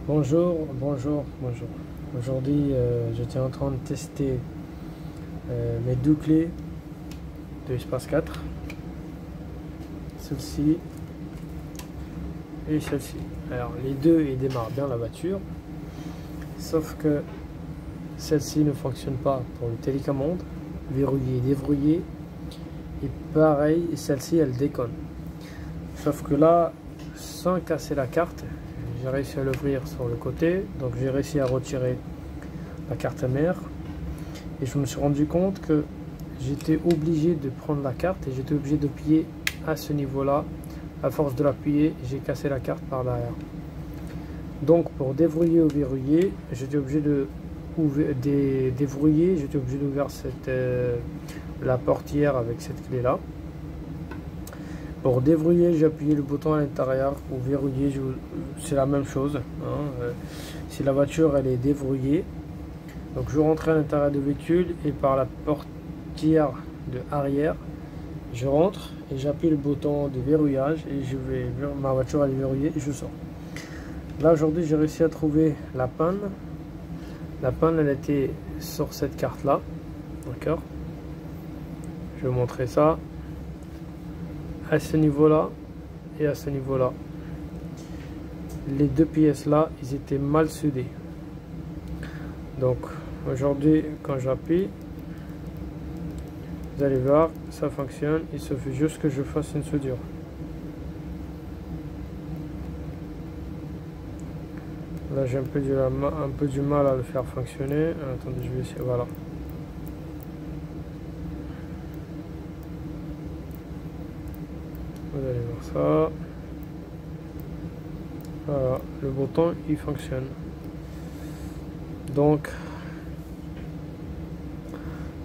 Bonjour. Aujourd'hui, j'étais en train de tester mes deux clés de Espace 4. Celle-ci et celle-ci. Alors, les deux, ils démarrent bien la voiture. Sauf que celle-ci ne fonctionne pas pour le télécommande, verrouillé et déverrouillé. Et pareil, celle-ci, elle déconne. Sauf que là, sans casser la carte, j'ai réussi à l'ouvrir sur le côté, donc j'ai réussi à retirer la carte mère et je me suis rendu compte que j'étais obligé de prendre la carte et j'étais obligé d'appuyer à ce niveau là. À force de l'appuyer, j'ai cassé la carte par derrière. Donc pour déverrouiller ou verrouiller, j'étais obligé de déverrouiller, j'étais obligé d'ouvrir la portière avec cette clé là. Pour déverrouiller, j'ai appuyé le bouton à l'intérieur. Pour verrouiller, c'est la même chose. Si la voiture elle est déverrouillée, donc je rentre à l'intérieur du véhicule et par la portière de arrière, je rentre et j'appuie le bouton de verrouillage et ma voiture elle est verrouillée et je sors. Là aujourd'hui, j'ai réussi à trouver la panne. La panne elle était sur cette carte là, d'accord. Je vais vous montrer ça. À ce niveau là et à ce niveau là, les deux pièces là, ils étaient mal soudés. Donc aujourd'hui, quand j'appuie, vous allez voir, ça fonctionne. Il suffit juste que je fasse une soudure. Là j'ai un peu du mal à le faire fonctionner. Attendez, je vais essayer. Voilà. Vous allez voir ça. Voilà, le bouton il fonctionne. Donc,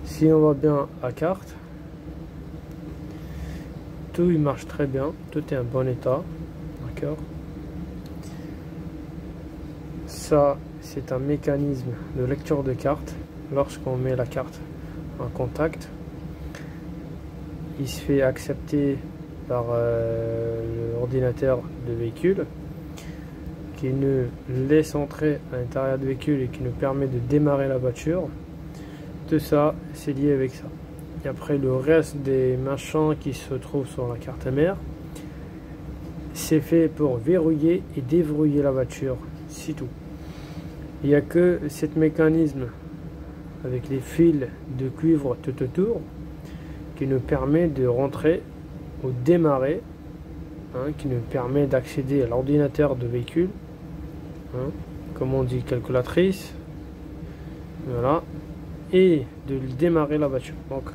si on voit bien la carte, tout il marche très bien, tout est en bon état, d'accord. Ça, c'est un mécanisme de lecture de carte. Lorsqu'on met la carte en contact, il se fait accepter par l'ordinateur de véhicule qui nous laisse entrer à l'intérieur du véhicule et qui nous permet de démarrer la voiture. Tout ça c'est lié avec ça. Et après le reste des machins qui se trouvent sur la carte mère, c'est fait pour verrouiller et déverrouiller la voiture, c'est tout. Il n'y a que ce mécanisme avec les fils de cuivre tout autour qui nous permet de rentrer ou démarrer, qui nous permet d'accéder à l'ordinateur de véhicule, comme on dit calculatrice, voilà, et de démarrer la voiture. Donc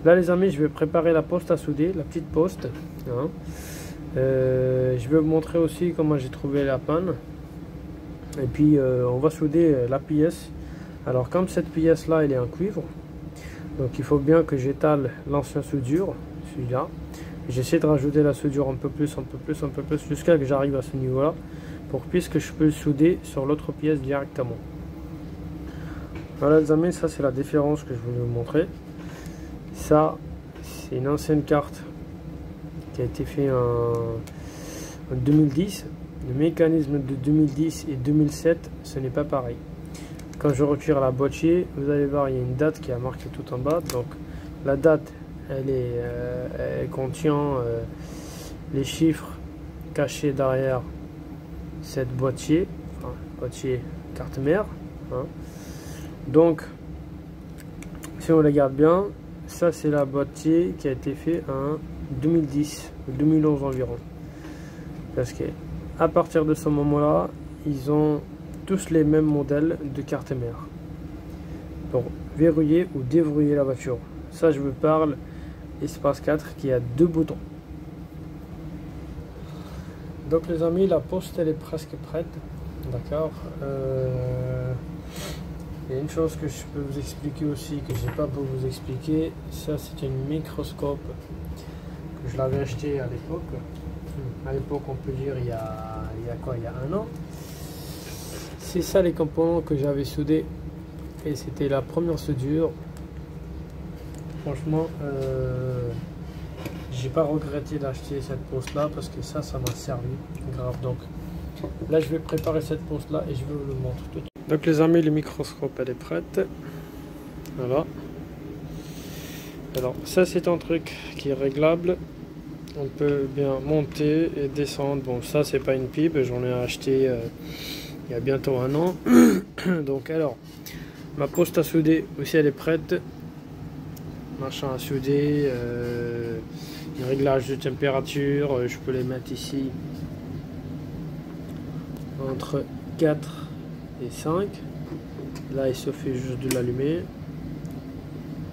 là les amis, je vais préparer la poste à souder, la petite poste, je vais vous montrer aussi comment j'ai trouvé la panne et puis on va souder la pièce. Alors comme cette pièce là elle est en cuivre, donc il faut bien que j'étale l'ancien soudure, celui-là. J'essaie de rajouter la soudure un peu plus, jusqu'à ce que j'arrive à ce niveau-là, puisque je peux le souder sur l'autre pièce directement. Voilà les amis, ça c'est la différence que je voulais vous montrer. Ça, c'est une ancienne carte qui a été faite en 2010. Le mécanisme de 2010 et 2007, ce n'est pas pareil. Quand je retire la boîtier, vous allez voir, il y a une date qui est marquée tout en bas. Donc la date, elle contient les chiffres cachés derrière cette boîtier, boîtier carte mère. Donc, si on regarde bien, ça c'est la boîtier qui a été fait en 2010 ou 2011 environ. Parce que à partir de ce moment-là, ils ont tous les mêmes modèles de carte mère pour verrouiller ou déverrouiller la voiture. Ça, je vous parle Espace 4 qui a deux boutons. Donc les amis, la poste elle est presque prête, d'accord. Il y a une chose que je peux vous expliquer aussi, que j'ai pas pour vous expliquer. Ça c'est un microscope que je l'avais acheté à l'époque. À l'époque, on peut dire il y a un an. C'est ça les composants que j'avais soudés et c'était la première soudure. Franchement, j'ai pas regretté d'acheter cette ponce là parce que ça m'a servi grave. Donc là je vais préparer cette ponce là et je vais vous le montrer tout de suite. Donc les amis, le microscope elle est prête. Voilà. Alors ça c'est un truc qui est réglable. On peut bien monter et descendre. Bon, ça c'est pas une pipe, j'en ai acheté il y a bientôt 1 an. Donc alors, ma poste à souder aussi elle est prête. Machin à souder, un réglage de température, je peux les mettre ici entre 4 et 5. Là il suffit juste de l'allumer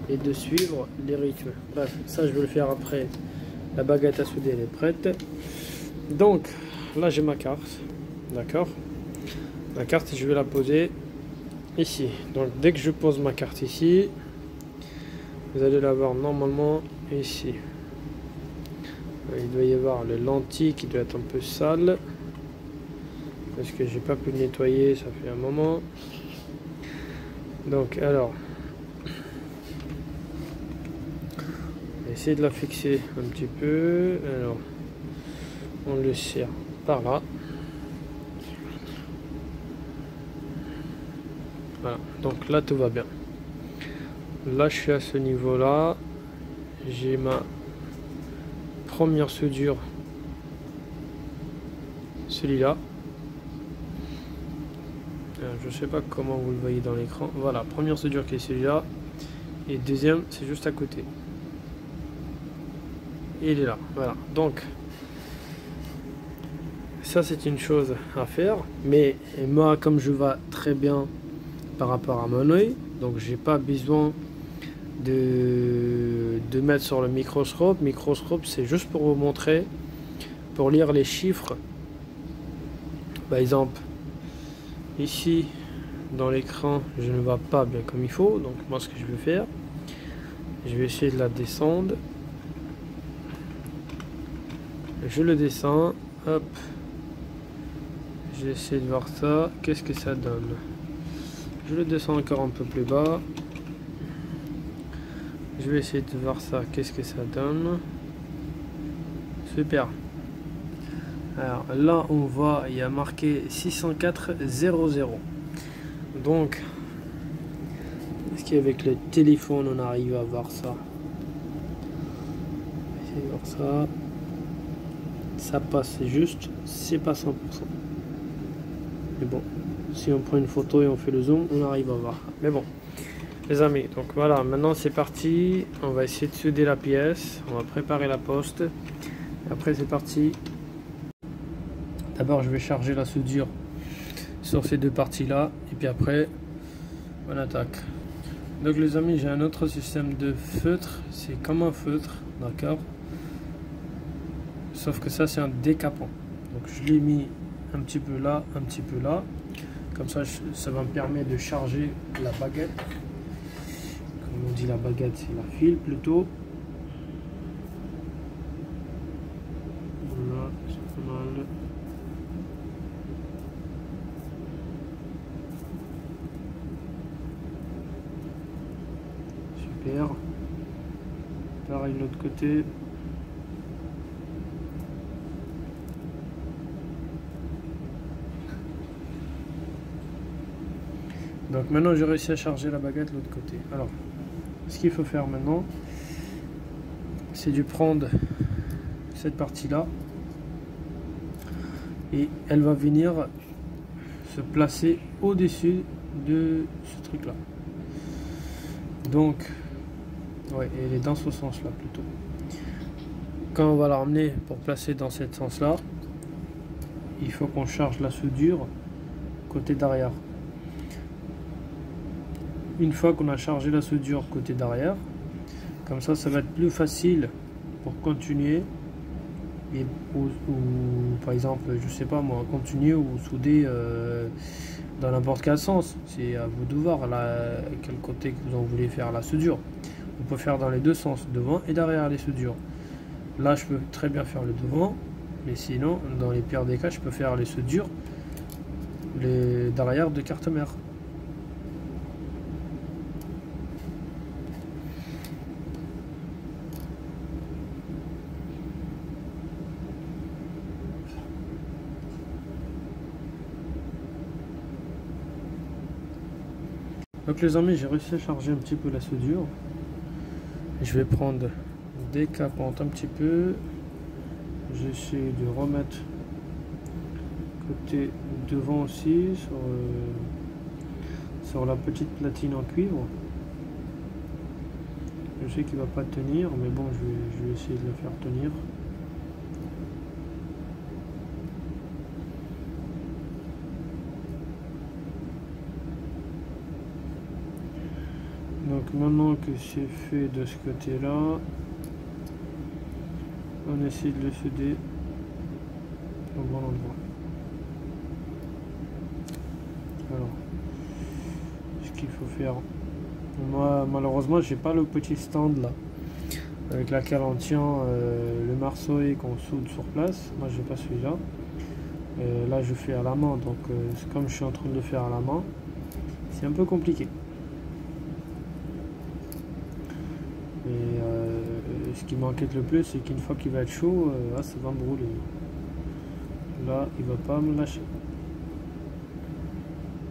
et de suivre les rythmes. Bref, ça je vais le faire après. La baguette à souder elle est prête. Donc là j'ai ma carte, d'accord. La carte je vais la poser ici. Donc dès que je pose ma carte ici, vous allez la voir normalement ici. Il doit y avoir le lentille qui doit être un peu sale parce que j'ai pas pu le nettoyer, ça fait un moment. Donc alors essayer de la fixer un petit peu. Alors on le serre par là. Voilà, donc là tout va bien. Là je suis à ce niveau là, j'ai ma première soudure, celui-là. Je sais pas comment vous le voyez dans l'écran. Voilà, première soudure qui est celui-là, et deuxième c'est juste à côté. Et il est là, voilà. Donc ça c'est une chose à faire, mais moi comme je vois très bien par rapport à mon œil, donc j'ai pas besoin de mettre sur le microscope. Microscope c'est juste pour vous montrer, pour lire les chiffres. Par exemple ici dans l'écran je ne vois pas bien comme il faut, donc moi ce que je vais faire, je vais essayer de la descendre. Je le descends, hop, j'essaie de voir ça, qu'est-ce que ça donne. Je le descends encore un peu plus bas. Je vais essayer de voir ça, qu'est-ce que ça donne. Super. Alors là on voit, il y a marqué 604.00. Donc est-ce qu'avec le téléphone on arrive à voir ça? Essayer de voir ça. Ça passe, c'est juste, c'est pas 100%. Mais bon, si on prend une photo et on fait le zoom, on arrive à voir. Mais bon, les amis, donc voilà, maintenant c'est parti. On va essayer de souder la pièce. On va préparer la poste. Après c'est parti. D'abord je vais charger la soudure sur ces deux parties là. Et puis après, on attaque. Donc les amis, j'ai un autre système de feutre. C'est comme un feutre, d'accord. Sauf que ça c'est un décapant. Donc je l'ai mis un petit peu là, un petit peu là. Comme ça, ça va me permettre de charger la baguette. Comme on dit, la baguette c'est la file plutôt. Voilà, c'est pas mal. Super. Pareil de l'autre côté. Donc maintenant j'ai réussi à charger la baguette de l'autre côté. Alors ce qu'il faut faire maintenant, c'est de prendre cette partie là et elle va venir se placer au-dessus de ce truc là. Donc ouais, elle est dans ce sens là plutôt. Quand on va la ramener pour placer dans ce sens là, il faut qu'on charge la soudure côté derrière. Une fois qu'on a chargé la soudure côté derrière, comme ça va être plus facile pour continuer et ou par exemple je sais pas moi, continuer ou souder dans n'importe quel sens. C'est à vous de voir là, quel côté que vous en voulez faire la soudure. On peut faire dans les deux sens, devant et derrière les soudures. Là je peux très bien faire le devant, mais sinon dans les pires des cas je peux faire les soudures derrière de carte mère. Donc les amis, j'ai réussi à charger un petit peu la soudure. Et je vais prendre décapante un petit peu. J'essaie de remettre côté devant aussi sur la petite platine en cuivre. Je sais qu'il va pas tenir, mais bon, je vais essayer de le faire tenir. Donc maintenant que c'est fait de ce côté-là, on essaie de le souder au bon endroit. Alors, ce qu'il faut faire, moi malheureusement j'ai pas le petit stand là avec laquelle on tient le marceau et qu'on soude sur place. Moi j'ai pas celui-là. Là je fais à la main, donc comme je suis en train de le faire à la main, c'est un peu compliqué. Et ce qui m'inquiète le plus, c'est qu'une fois qu'il va être chaud, ça va me brûler. Là, il va pas me lâcher.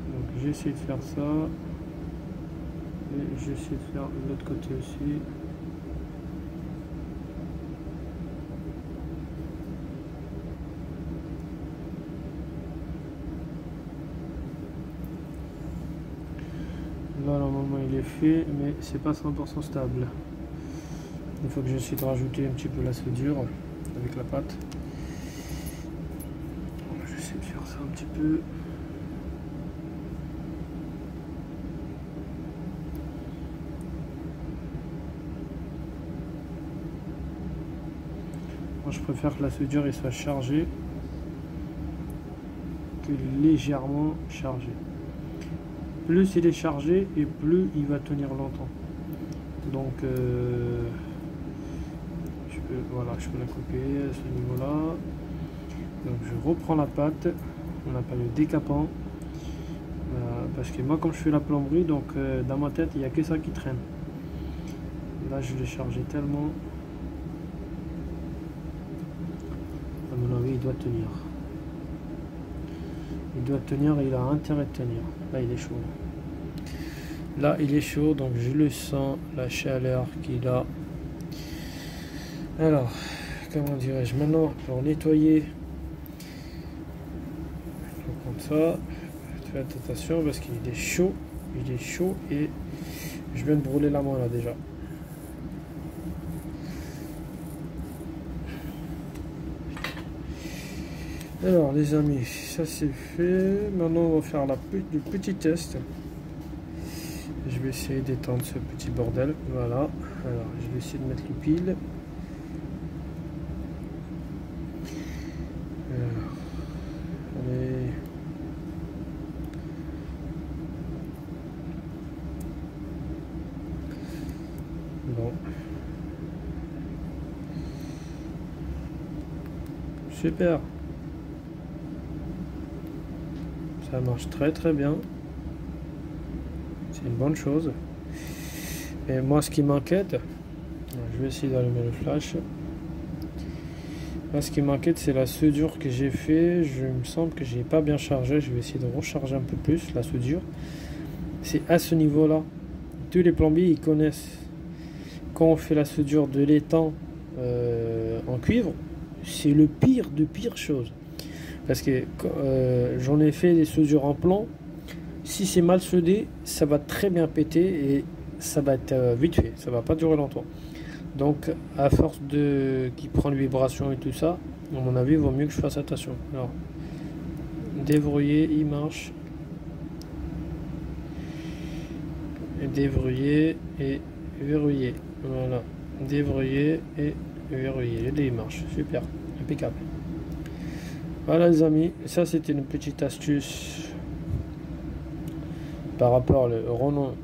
Donc j'essaie de faire ça. Et j'essaie de faire de l'autre côté aussi. Là, normalement, il est fait, mais c'est pas 100% stable. Il faut que j'essaie de rajouter un petit peu la soudure avec la pâte. J'essaie de faire ça un petit peu. Moi je préfère que la soudure soit chargée que légèrement chargée. Plus il est chargé et plus il va tenir longtemps. Donc voilà, je peux la couper à ce niveau là. Donc je reprends la pâte, on appelle le décapant, parce que moi comme je fais la plomberie, donc dans ma tête il n'y a que ça qui traîne. Là je l'ai chargé tellement, à mon avis il doit tenir. Il doit tenir et il a intérêt de tenir. Là il est chaud. Là il est chaud, donc je le sens, la chaleur qu'il a. Alors, comment dirais-je, maintenant pour nettoyer, comme ça, faites attention parce qu'il est chaud, et je viens de brûler la main là déjà. Alors les amis, ça c'est fait. Maintenant on va faire le petit test. Je vais essayer d'étendre ce petit bordel. Voilà. Alors je vais essayer de mettre le pile. Allez. Bon. Super. Ça marche très bien. C'est une bonne chose. Et moi ce qui m'inquiète, je vais essayer d'allumer le flash. Là ce qui m'inquiète c'est la soudure que j'ai fait. Je me semble que j'ai pas bien chargé. Je vais essayer de recharger un peu plus la soudure. C'est à ce niveau là. Tous les plombiers ils connaissent. Quand on fait la soudure de l'étang en cuivre, c'est le pire de pire chose. Parce que j'en ai fait des soudures en plomb. Si c'est mal soudé, ça va très bien péter et ça va être vite fait. Ça va pas durer longtemps. Donc, à force qui prend une vibration et tout ça, à mon avis, il vaut mieux que je fasse attention. Alors, déverrouiller, il marche. Et déverrouiller et verrouiller. Voilà. Déverrouiller et verrouiller. Les deux, il marche. Super. Impeccable. Voilà les amis, ça c'était une petite astuce par rapport au Renault